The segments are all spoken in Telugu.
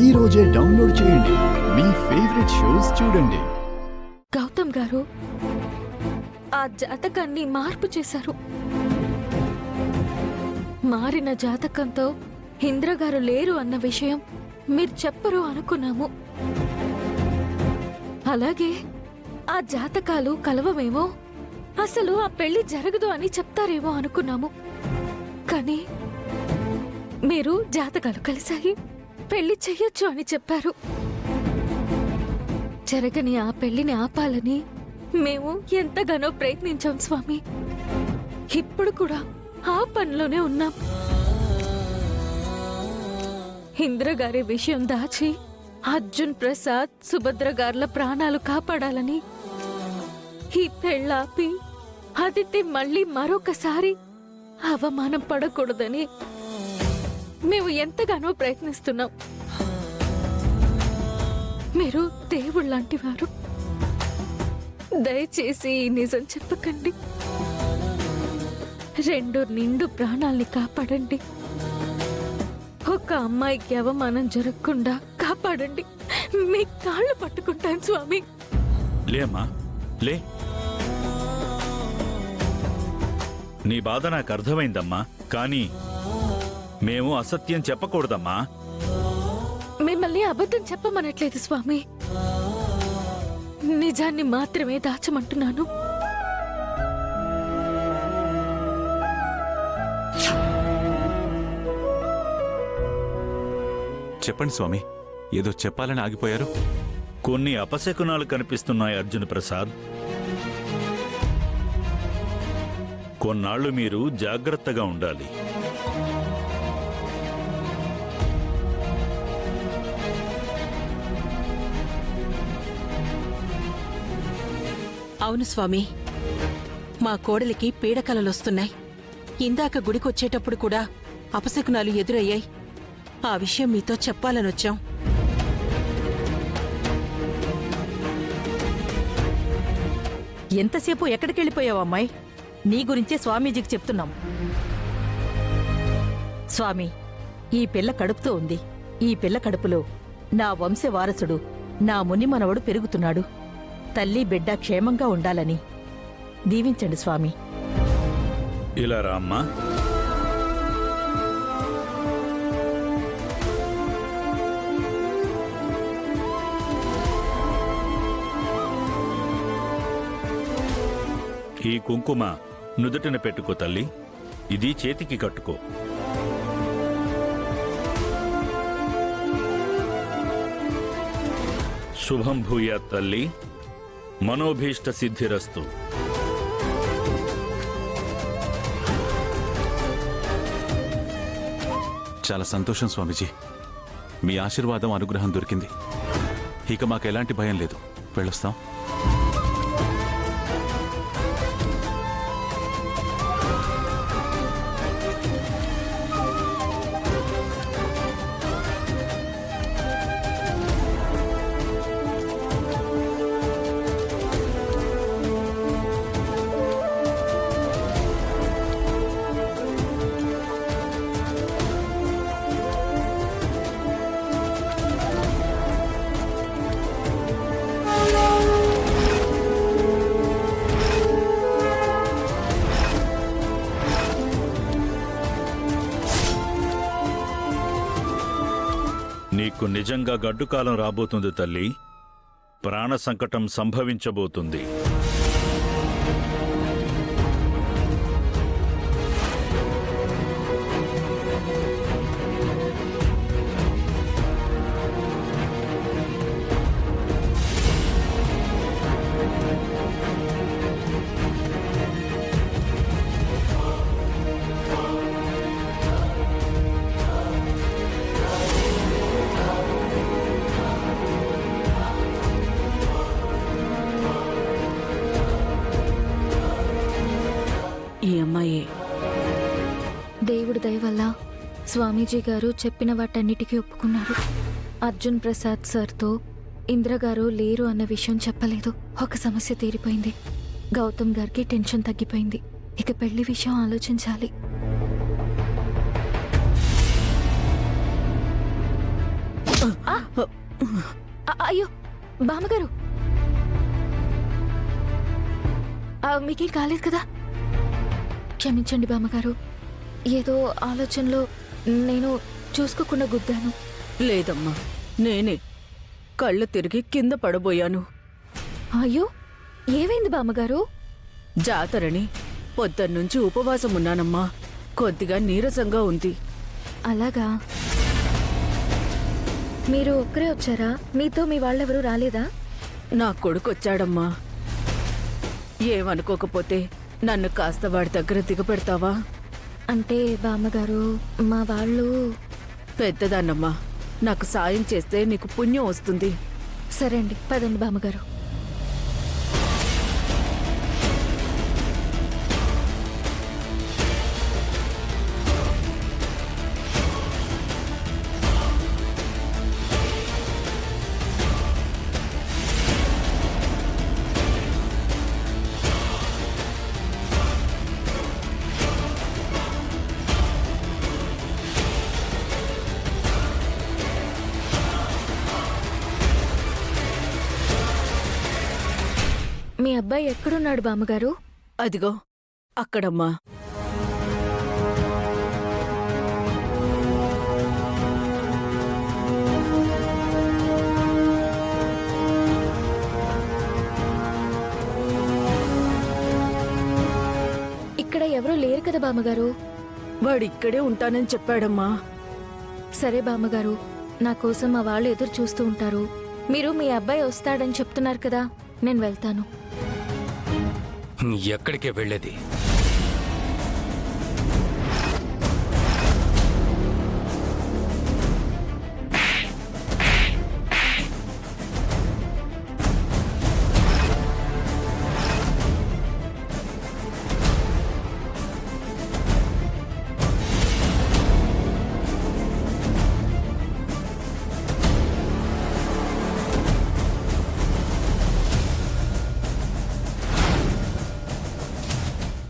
ఈ రోజే డౌన్లోడ్ చేయండి. మీ ఫేవరెట్ షోస్ చూడండి. గౌతమ్ గారు ఆ జాతకాన్ని మార్పు చేశారు. మారిన జాతకంతో ఇంద్రగారు లేరు అన్న విషయం మీరు చెప్పరు అనుకున్నాము. అలాగే ఆ జాతకాలు కలవమేమో, అసలు ఆ పెళ్లి జరగదు అని చెప్తారేమో అనుకున్నాము. కానీ మీరు జాతకాలు కలిశాయి, పెళ్లి చెయ్యొచ్చు అని చెప్పారు. జరగని ఆ పెళ్లిని ఆపాలని మేము ఎంతగానో ప్రయత్నించాం స్వామి. ఇప్పుడు కూడా ఆ పనిలోనే ఉన్నాం. ఇంద్రగారి విషయం దాచి అర్జున్ ప్రసాద్, సుభద్ర గార్ల ప్రాణాలు కాపాడాలని, ఈ పెళ్ళాపి అదితి మళ్ళీ మరొకసారి అవమానం పడకూడదని మేము ఎంతగానో ప్రయత్నిస్తున్నాం. మీరు దేవుళ్ళంటి వారు, దయచేసి ఈ నిజం చెప్పకండి. 2 నిండు ప్రాణాల్ని కాపాడండి. ఒక అమ్మాయికి అవమానం జరగకుండా కాపాడండి. మీ కాళ్ళు పట్టుకుంటాను స్వామి. లేమ్మా, లే. నీ బాధ నాకు అర్థమైందమ్మా, కానీ మేము అసత్యం చెప్పకూడదమ్మా. మిమ్మల్ని అబద్ధం చెప్పమనట్లేదు స్వామి, నిజాన్ని మాత్రమే దాచమంటున్నాను. చెప్పండి స్వామి, ఏదో చెప్పాలని ఆగిపోయారు. కొన్ని అపశకునాలు కనిపిస్తున్నాయి అర్జున్ ప్రసాద్. కొన్నాళ్లు మీరు జాగ్రత్తగా ఉండాలి. అవును స్వామి, మా కోడలికి పీడకలలొస్తున్నాయి. ఇందాక గుడికొచ్చేటప్పుడు కూడా అపశకునాలు ఎదురయ్యాయి. ఆ విషయం మీతో చెప్పాలనొచ్చాం. ఎంతసేపు ఎక్కడికెళ్ళిపోయావు అమ్మాయి? నీ గురించే స్వామీజీకి చెప్తున్నాం. స్వామి, ఈ పిల్ల కడుపుతో ఉంది. ఈ పిల్ల కడుపులో నా వంశవారసుడు, నా మునిమనవడు పెరుగుతున్నాడు. తల్లి బిడ్డ క్షేమంగా ఉండాలని దీవించండి స్వామి. ఇలా రామ్మా. ఈ కుంకుమ నుదుటిన పెట్టుకో తల్లి. ఇది చేతికి కట్టుకో. శుభం భూయాత్ తల్లి, మనోభీష్ట సిద్ధిరస్తు. చాలా సంతోషం స్వామీజీ, మీ ఆశీర్వాదం, అనుగ్రహం దొరికింది. ఇక మాకు ఎలాంటి భయం లేదు. వెళ్ళొస్తాం. నీకు నిజంగా గడ్డుకాలం రాబోతుంది తల్లి. ప్రాణ సంకటం సంభవించబోతుంది. దేవుడి దయ వల్ల స్వామీజీ గారు చెప్పిన వాటన్నిటికీ ఒప్పుకున్నారు. అర్జున్ ప్రసాద్ సార్తో ఇంద్రగారు లేరు అన్న విషయం చెప్పలేదు. ఒక సమస్య తీరిపోయింది. గౌతమ్ గారికి టెన్షన్ తగ్గిపోయింది. ఇక పెళ్లి విషయం ఆలోచించాలి. అయ్యో బామ్మగారు, మీకేం కాలేదు కదా? క్షమించండి బామ్మగారు, ఏదో ఆలోచనలో నేను చూసుకోకుండా గుద్దాను. లేదమ్మా, నేనే కళ్ళు తిరిగి కింద పడబోయాను. అయ్యో ఏమైంది బామ్మగారు? జాతరని పొద్దున్నుంచి ఉపవాసం ఉన్నానమ్మా. కొద్దిగా నీరసంగా ఉంది. అలాగా, మీరు ఒక్కరే వచ్చారా? మీతో మీ వాళ్ళెవరూ రాలేదా? నా కొడుకొచ్చాడమ్మా. ఏమనుకోకపోతే నన్ను కాస్త వాడి దగ్గర దిగపెడతావా? అంటే బామ్మగారు, మా వాళ్ళు... పెద్దదాన్నమ్మా, నాకు సాయం చేస్తే నీకు పుణ్యం వస్తుంది. సరే అండి, పదండి బామ్మగారు. మీ అబ్బాయి ఎక్కడున్నాడు బామ్మగారు? అదిగో అక్కడమ్మా. ఇక్కడ ఎవరూ లేరు కదా బామ్మగారు? వాడిక్కడే ఉంటానని చెప్పాడమ్మా. సరే బామ్మగారు, నా కోసం మా వాళ్ళు ఎదురు చూస్తూ ఉంటారు. మీరు మీ అబ్బాయి వస్తాడని చెప్తున్నారు కదా, నేను వెళ్తాను. ఎక్కడికే వెళ్ళేది?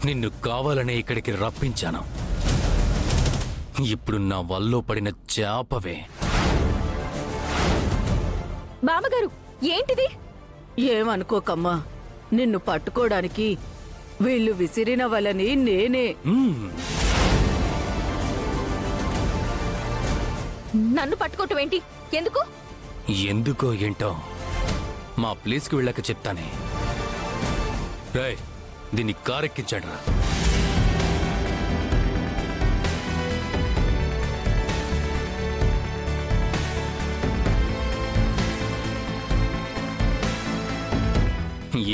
నిన్ను కావాలనే ఇక్కడికి రప్పించాను. ఇప్పుడు నా వల్లో పడిన చేపవే. బామ్మగారు ఏంటిది? ఏమనుకోకమ్మా, నిన్ను పట్టుకోవడానికి వీళ్ళు విసిరిన వలని నేనే. నన్ను పట్టుకోవటం ఏంటి? ఎందుకు? ఎందుకో ఏంటో మా ప్లేస్కి వెళ్ళాక చెప్తానే. రేయ్, దీన్ని కారెక్కించాడు రా.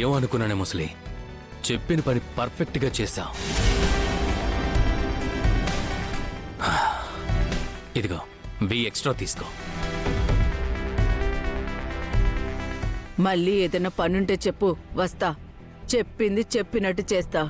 ఏమనుకున్నానే ముసలి, చెప్పిన పని పర్ఫెక్ట్గా చేశావు. ఇదిగో 1000 ఎక్స్ట్రా తీసుకో. మళ్ళీ ఏదైనా పనుంటే చెప్పు, వస్తా. చెప్పింది చెప్పినట్టు చేస్తా.